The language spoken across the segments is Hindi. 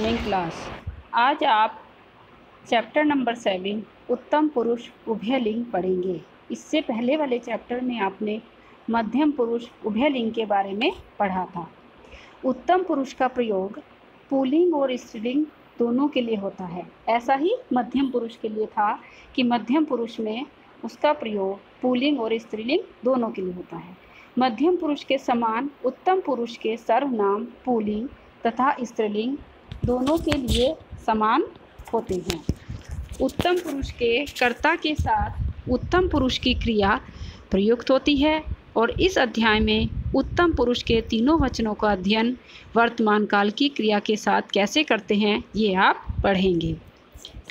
Morning class. आज आप चैप्टर नंबर 7 उत्तम पुरुष उभयलिंग पढ़ेंगे। इससे पहले वाले चैप्टर में आपने मध्यम पुरुष उभयलिंग के बारे में पढ़ा था। उत्तम पुरुष का प्रयोग पुल्लिंग और स्त्रीलिंग दोनों के लिए होता है। ऐसा ही मध्यम पुरुष के लिए था कि मध्यम पुरुष में उसका प्रयोग पुल्लिंग और स्त्रीलिंग दोनों के लिए होता है। मध्यम पुरुष के समान उत्तम पुरुष के सर्वनाम पुल्लिंग तथा स्त्रीलिंग दोनों के लिए समान होते हैं। उत्तम पुरुष के कर्ता के साथ उत्तम पुरुष की क्रिया प्रयुक्त होती है और इस अध्याय में उत्तम पुरुष के तीनों वचनों का अध्ययन वर्तमान काल की क्रिया के साथ कैसे करते हैं ये आप पढ़ेंगे।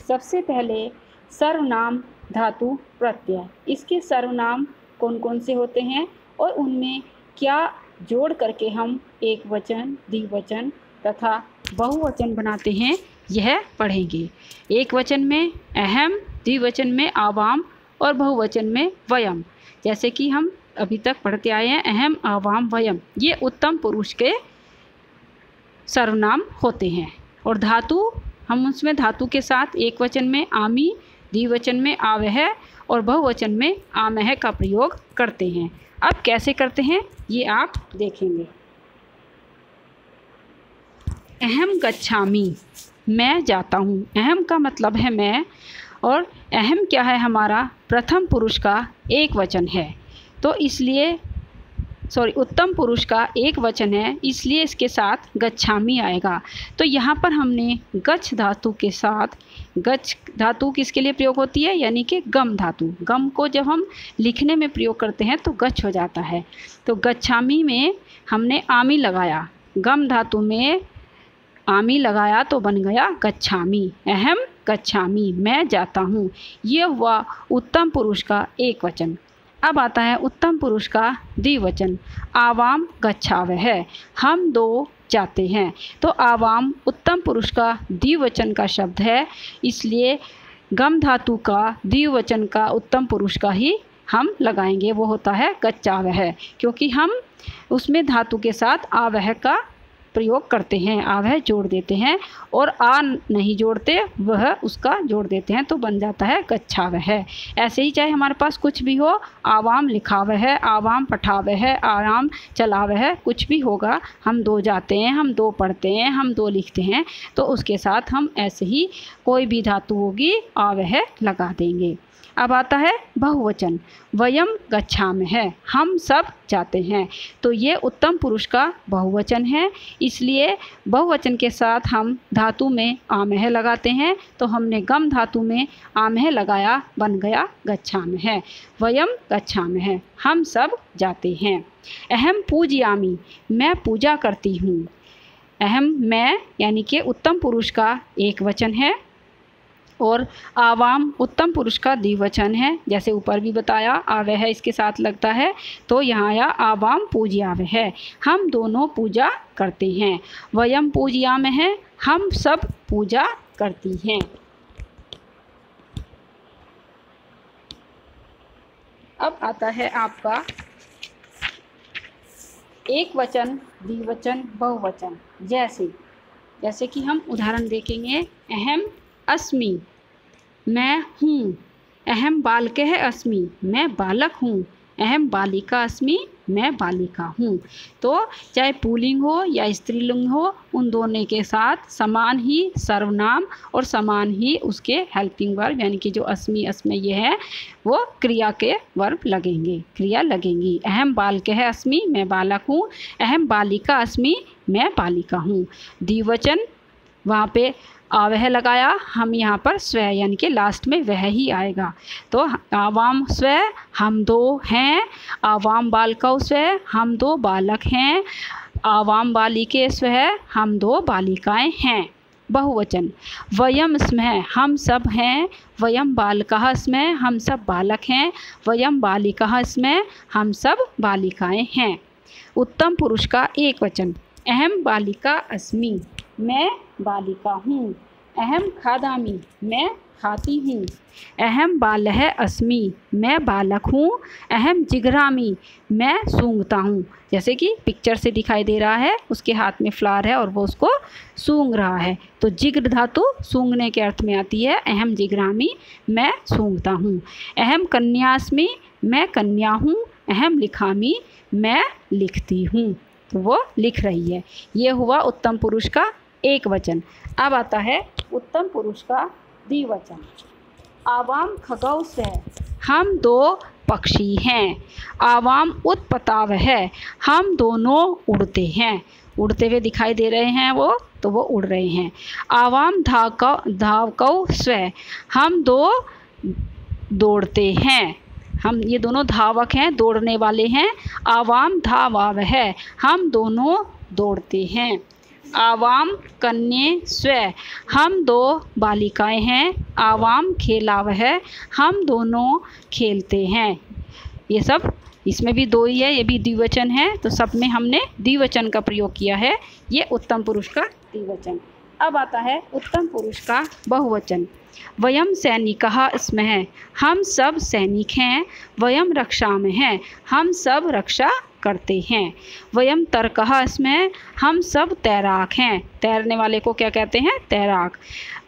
सबसे पहले सर्वनाम धातु प्रत्यय। इसके सर्वनाम कौन कौन से होते हैं और उनमें क्या जोड़ करके हम एक वचन, द्विवचन तथा बहुवचन बनाते हैं यह पढ़ेंगे। एक वचन में अहम, द्विवचन में आवाम और बहुवचन में वयम। जैसे कि हम अभी तक पढ़ते आए हैं अहम, आवाम, वयम, ये उत्तम पुरुष के सर्वनाम होते हैं। और धातु, हम उसमें धातु के साथ एक वचन में आमी, द्विवचन में आवह और बहुवचन में आमह का प्रयोग करते हैं। अब कैसे करते हैं ये आप देखेंगे। अहम गच्छामि, मैं जाता हूँ। अहम का मतलब है मैं और अहम क्या है, हमारा प्रथम पुरुष का एक वचन है, तो इसलिए उत्तम पुरुष का एक वचन है, इसलिए इसके साथ गच्छामि आएगा। तो यहाँ पर हमने गच्छ धातु के साथ, गच्छ धातु किसके लिए प्रयोग होती है, यानी कि गम धातु। गम को जब हम लिखने में प्रयोग करते हैं तो गच्छ हो जाता है। तो गच्छामि में हमने आमी लगाया, गम धातु में आमी लगाया तो बन गया गच्छामि। अहम गच्छामि, मैं जाता हूँ। ये हुआ उत्तम पुरुष का एक वचन। अब आता है उत्तम पुरुष का द्विवचन। आवाम गच्छावह, हम दो जाते हैं। तो आवाम उत्तम पुरुष का द्विवचन का शब्द है, इसलिए गम धातु का द्विवचन का उत्तम पुरुष का ही हम लगाएंगे, वो होता है गच्छावह, क्योंकि हम उसमें धातु के साथ आवह का प्रयोग करते हैं, आवह जोड़ देते हैं और आ नहीं जोड़ते, वह उसका जोड़ देते हैं, तो बन जाता है गच्छावह। ऐसे ही चाहे हमारे पास कुछ भी हो, आवाम लिखावह, आवाम पठावह, आराम चलावह, कुछ भी होगा, हम दो जाते हैं, हम दो पढ़ते हैं, हम दो लिखते हैं, तो उसके साथ हम ऐसे ही कोई भी धातु होगी आवह लगा देंगे। अब आता है बहुवचन। वयम गच्छामः, हम सब जाते हैं। तो ये उत्तम पुरुष का बहुवचन है, इसलिए बहुवचन के साथ हम धातु में आमह लगाते हैं। तो हमने गम धातु में आमह लगाया, बन गया गच्छामः। वयम गच्छामः, हम सब जाते हैं। अहम पूजयामि, मैं पूजा करती हूँ। अहम मैं यानी कि उत्तम पुरुष का एक वचन है और आवाम उत्तम पुरुष का द्विवचन है। जैसे ऊपर भी बताया आवह इसके साथ लगता है, तो यहाँ आया आवाम पूजयावह, हम दोनों पूजा करते हैं। वयम पूजयामः, हम सब पूजा करती हैं। अब आता है आपका एक वचन, द्विवचन, बहुवचन। जैसे कि हम उदाहरण देखेंगे। अहम अस्मि, मैं हूँ। अहम बालकः अस्मि, मैं बालक हूँ। अहम बालिका अस्मि, मैं बालिका हूँ। तो चाहे पुल्लिंग हो या स्त्रीलिंग हो, उन दोनों के साथ समान ही सर्वनाम और समान ही उसके हेल्पिंग वर्ब, यानी कि जो अस्मि अस्मय ये है वो क्रिया के वर्ब लगेंगे, क्रिया लगेंगी। अहम बालकः अस्मि, मैं बालक हूँ। अहम बालिका अस्मि, मैं बालिका हूँ। द्विवचन, वहाँ पे आवह लगाया, हम यहाँ पर स्व यानी कि लास्ट में वह ही आएगा। तो आवाम स्व, हम दो हैं। आवाम बालकौ स्व, हम दो बालक हैं। आवाम बालिके स्व, हम दो बालिकाएं हैं। बहुवचन। वयम स्मः, हम सब हैं। वयम बालकः स्मः, हम सब बालक हैं। वयम बालिकाः स्मः, हम सब बालिकाएं हैं। उत्तम पुरुष का एक वचन। अहम बालिका अस्मि, मैं बालिका हूँ। अहम खादामी, मैं खाती हूँ। अहम बालः अस्मि, मैं बालक हूँ। अहम जिघ्रामि, मैं सूंघता हूँ। जैसे कि पिक्चर से दिखाई दे रहा है, उसके हाथ में फ्लावर है और वो उसको सूंघ रहा है। तो जिघ्र धातु सूंघने के अर्थ में आती है। अहम जिघ्रामि, मैं सूंघता हूँ। अहम कन्यास्मि, मैं कन्या हूँ। अहम लिखामि, मैं लिखती हूँ। तो वो लिख रही है। ये हुआ उत्तम पुरुष का एक वचन। अब आता है उत्तम पुरुष का द्विवचन। आवाम खगौ स्व, हम दो पक्षी हैं। आवाम उत्पताव है, हम दोनों उड़ते हैं। उड़ते हुए दिखाई दे रहे हैं वो, तो वो उड़ रहे हैं। आवाम धावकौ स्व, हम दो दौड़ते हैं। हम ये दोनों धावक हैं, दौड़ने वाले हैं। आवाम धावाव है, हम दोनों दौड़ते हैं। आवाम कन्ये स्व, हम दो बालिकाएं हैं। आवाम खेलाव है, हम दोनों खेलते हैं। ये सब इसमें भी दो ही है, ये भी द्विवचन है, तो सब में हमने द्विवचन का प्रयोग किया है। ये उत्तम पुरुष का द्विवचन। अब आता है उत्तम पुरुष का बहुवचन। वयम सैनिकः स्मः, हम सब सैनिक हैं। वयम रक्षा में हैं, हम सब रक्षा करते हैं। वयम तर्कः स्मः, हम सब तैराक हैं। तैरने वाले को क्या कहते हैं? तैराक।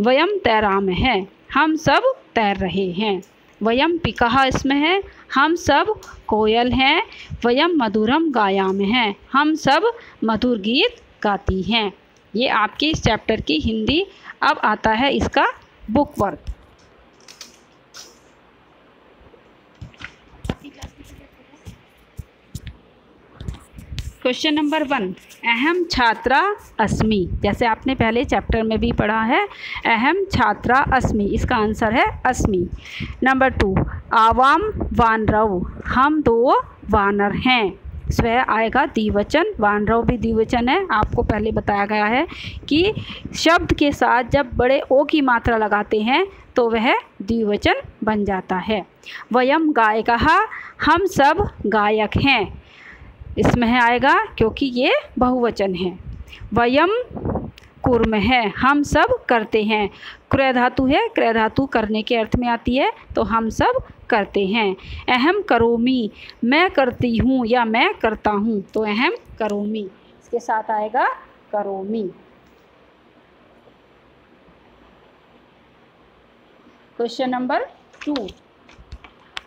वयम तैराम है, हम सब तैर रहे हैं। वयम पिकः स्मः, हम सब कोयल हैं। वयम मधुरम गायाम हैं, हम सब मधुर गीत गाती हैं। ये आपके इस चैप्टर की हिंदी। अब आता है इसका बुक वर्क। क्वेश्चन नंबर 1, अहम छात्रा अस्मि। जैसे आपने पहले चैप्टर में भी पढ़ा है, अहम छात्रा अस्मि, इसका आंसर है अस्मि। नंबर 2, आवाम वानरव, हम दो वानर हैं। स्व आएगा द्विवचन, वानरव भी द्विवचन है। आपको पहले बताया गया है कि शब्द के साथ जब बड़े ओ की मात्रा लगाते हैं तो वह द्विवचन बन जाता है। वयम गायकः, हम सब गायक हैं। इसमें आएगा क्योंकि ये बहुवचन है। वयम कुर्मः, हम सब करते हैं। क्रय धातु है, क्रय धातु करने के अर्थ में आती है, तो हम सब करते हैं। अहम करोमि, मैं करती हूँ या मैं करता हूँ, तो अहम करोमि, इसके साथ आएगा करोमि। क्वेश्चन नंबर 2,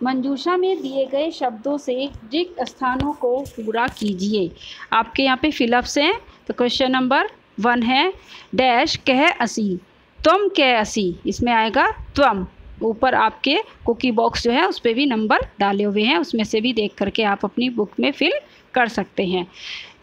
मंजूषा में दिए गए शब्दों से रिक्त स्थानों को पूरा कीजिए। आपके यहाँ पे फिलअप्स हैं। तो क्वेश्चन नंबर 1 है डैश कह असी, तुम कह असी, इसमें आएगा त्वम। ऊपर आपके कुकी बॉक्स जो है उस पर भी नंबर डाले हुए हैं, उसमें से भी देख करके आप अपनी बुक में फिल कर सकते हैं।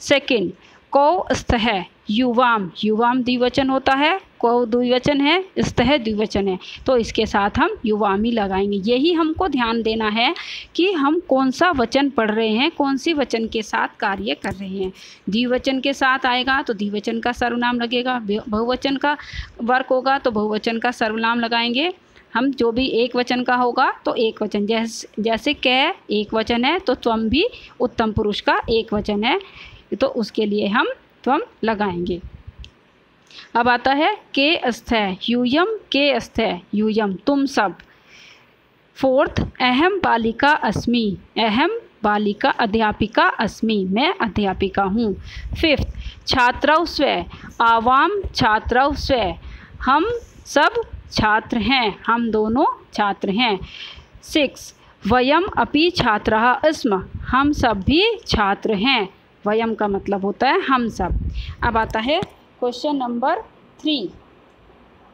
सेकंड, कौ स्तः युवाम, युवाम द्विवचन होता है, कौ द्विवचन है, स्तः द्विवचन है, तो इसके साथ हम युवामी लगाएंगे। यही हमको ध्यान देना है कि हम कौन सा वचन पढ़ रहे हैं, कौन सी वचन के साथ कार्य कर रहे हैं। द्विवचन के साथ आएगा तो द्विवचन का सर्वनाम लगेगा, बहुवचन का वर्क होगा तो बहुवचन का सर्वनाम लगाएंगे। हम जो भी एक वचन का होगा तो एक वचन, जैसे कह एक वचन है तो त्वम भी उत्तम पुरुष का एक वचन है, तो उसके लिए हम त्वम लगाएंगे। अब आता है के स्थय, यूयम के स्थय, यूयम तुम सब। फोर्थ, अहम बालिका अस्मि, अहम बालिका अध्यापिका अस्मि, मैं अध्यापिका हूँ। फिफ्थ, छात्रौ स्व, आवाम छात्रौ स्व, हम सब छात्र हैं, हम दोनों छात्र हैं। 6, वयम अपि छात्रः स्म, हम सब भी छात्र हैं। वयम का मतलब होता है हम सब। अब आता है क्वेश्चन नंबर 3,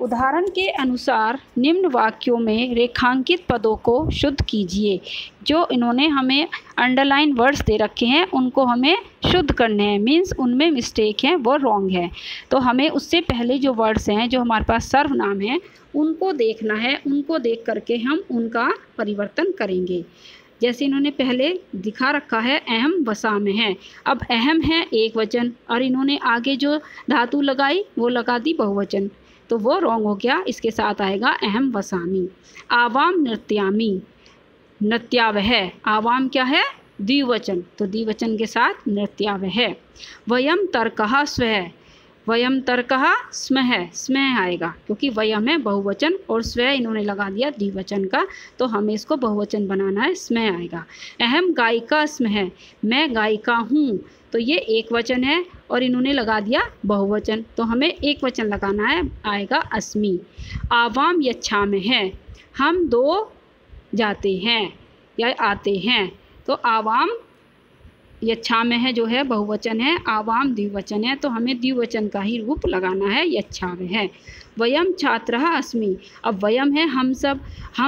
उदाहरण के अनुसार निम्न वाक्यों में रेखांकित पदों को शुद्ध कीजिए। जो इन्होंने हमें अंडरलाइन वर्ड्स दे रखे हैं उनको हमें शुद्ध करने हैं, मीन्स उनमें मिस्टेक है, वो रॉन्ग है। तो हमें उससे पहले जो वर्ड्स हैं जो हमारे पास सर्वनाम है उनको देखना है, उनको देख करके हम उनका परिवर्तन करेंगे। जैसे इन्होंने पहले दिखा रखा है अहम वसा में है, अब अहम है एक वचन और इन्होंने आगे जो धातु लगाई वो लगा दी बहुवचन, तो वो रॉन्ग हो गया। इसके साथ आएगा अहम वसामी। आवाम नृत्यामी, नृत्यावह, आवाम क्या है? द्विवचन, तो द्विवचन के साथ नृत्यावह। वयम तर्कः स्व, वयम तर्कः स्मः, स्मः आएगा क्योंकि वयम है बहुवचन और स्व इन्होंने लगा दिया द्विवचन का, तो हमें इसको बहुवचन बनाना है, स्मः आएगा। अहम गायिका स्मः, मैं गायिका हूँ, तो ये एक वचन है और इन्होंने लगा दिया बहुवचन, तो हमें एक वचन लगाना है, आएगा अस्मि। आवाम यच्छामः, हम दो जाते हैं या आते हैं, तो आवाम यच्छामः जो है बहुवचन है, आवाम द्विवचन है, तो हमें द्विवचन का ही रूप लगाना है, यच्छामः। वयम छात्रः अस्मि, अब वयम है हम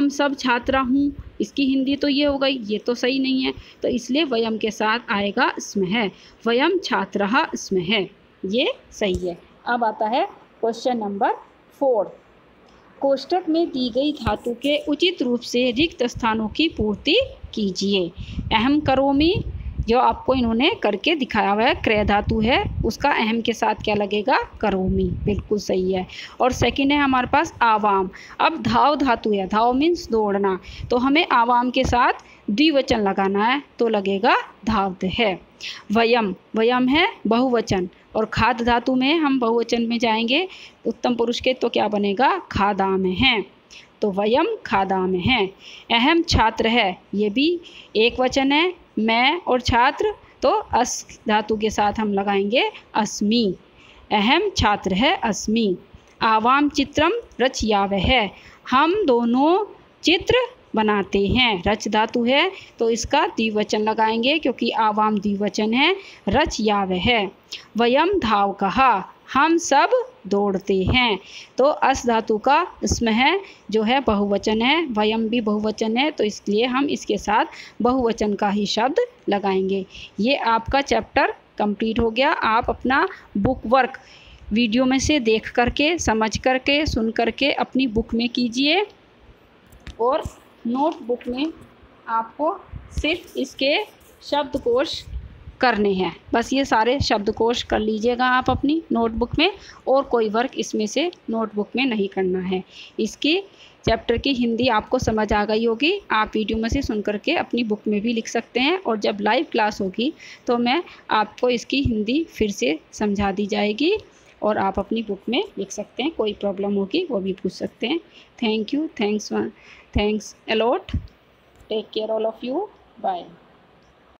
सब छात्रा हूँ, इसकी हिंदी तो ये हो गई, ये तो सही नहीं है, तो इसलिए वयम के साथ आएगा स्मः, वयम छात्रः स्मः, ये सही है। अब आता है क्वेश्चन नंबर 4। कोष्ठक में दी गई धातु के उचित रूप से रिक्त स्थानों की पूर्ति कीजिए। अहम करोमि जो आपको इन्होंने करके दिखाया हुआ है, क्रय धातु है, उसका अहम के साथ क्या लगेगा, करोमि, बिल्कुल सही है। और सेकंड है हमारे पास आवाम। अब धाव धातु है, धाव मीन्स दौड़ना, तो हमें आवाम के साथ द्विवचन लगाना है, तो लगेगा धावत है। वयम, वयम है बहुवचन, और खाद धातु में हम बहुवचन में जाएंगे उत्तम पुरुष के, तो क्या बनेगा, खादाम है, तो वयम खादाम है। अहम छात्र है, ये भी एक वचन है, मैं और छात्र, तो अस धातु के साथ हम लगाएंगे अस्मि, अहम छात्र है अस्मि। आवाम चित्रम रचयावः, हम दोनों चित्र बनाते हैं, रच धातु है, तो इसका द्विवचन लगाएंगे क्योंकि आवाम द्विवचन है, रचयावः। वयम धावकः, हम सब दौड़ते हैं, तो अस धातु का स्मः जो है बहुवचन है, वयम भी बहुवचन है, तो इसलिए हम इसके साथ बहुवचन का ही शब्द लगाएंगे। ये आपका चैप्टर कंप्लीट हो गया। आप अपना बुक वर्क वीडियो में से देख करके, समझ करके, सुन करके अपनी बुक में कीजिए, और नोटबुक में आपको सिर्फ इसके शब्दकोश करने हैं, बस ये सारे शब्दकोश कर लीजिएगा आप अपनी नोटबुक में, और कोई वर्क इसमें से नोटबुक में नहीं करना है। इसकी चैप्टर की हिंदी आपको समझ आ गई होगी, आप वीडियो में से सुन करके अपनी बुक में भी लिख सकते हैं, और जब लाइव क्लास होगी तो मैं आपको इसकी हिंदी फिर से समझा दी जाएगी, और आप अपनी बुक में लिख सकते हैं। कोई प्रॉब्लम होगी वो भी पूछ सकते हैं। Thank you, thanks a lot, take care all of you, bye.